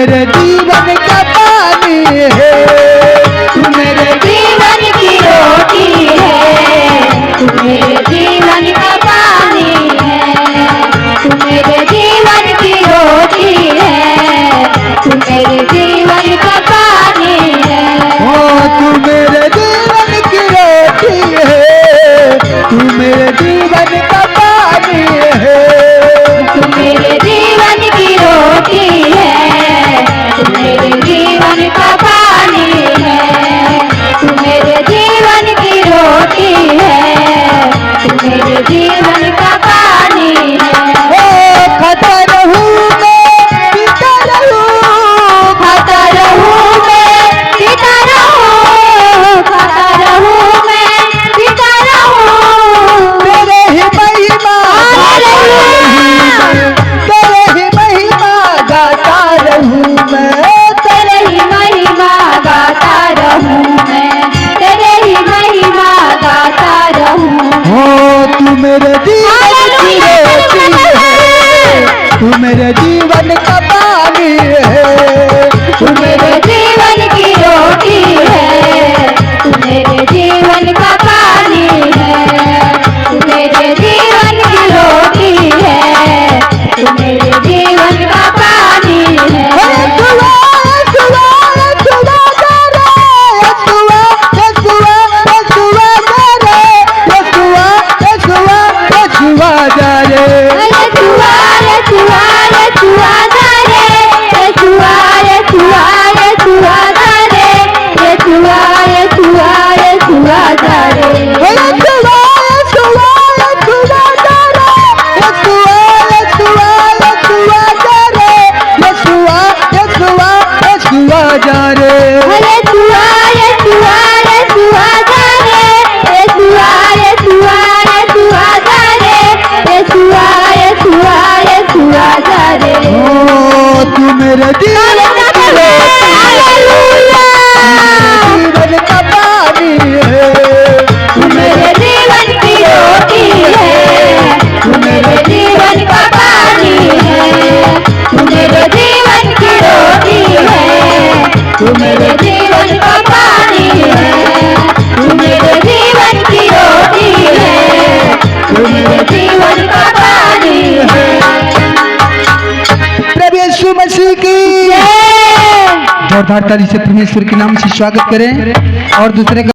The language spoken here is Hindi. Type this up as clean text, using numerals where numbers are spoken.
मेरे जीवन का पानी है, तू मेरे जीवन की रोटी है, तू मेरे जीवन का पानी है, तू मेरे जीवन की रोटी है, तू मेरे जीवन का पानी है। ओ तू मेरे जीवन की रोटी है, तू मेरे जीवन का पानी है, तू मेरे जीवन की रोटी है, तू मेरे जीवन का पानी है, तू मेरे जीवन की रोटी है, तू मेरे जीवन का पानी है। ओ खाता रहूं मैं पीता रहूं, खाता रहूं मैं पीता रहूं, खाता रहूं मैं पीता रहूं, तेरे ही महिमा तेरे ही महिमा गाता रहूं मैं, तेरे ही महिमा गाता रहूं मैं, तेरे ही महिमा गाता रहूं। ओ तू मेरे जीवन की रोटी है, तू मेरे जीवन का पानी है, तू मेरे जीवन की रोटी है, तू मेरे जीवन का पानी है, तू मेरे जीवन की रोटी है, तू मेरे जीवन का पानी है। तू मेरे जीवन की जीवन का पानी है, तू मेरे जीवन की रोटी है, तू मेरे जीवन का पानी है, तू मेरे जीवन की रोटी है, तू मेरे जीवन का पानी है, तू मेरे जीवन की रोटी है, तू मेरे जीवन का पानी है। प्रभु यीशु मसीह की जोरदार ताली से परमेश्वर के नाम से स्वागत करें और दूसरे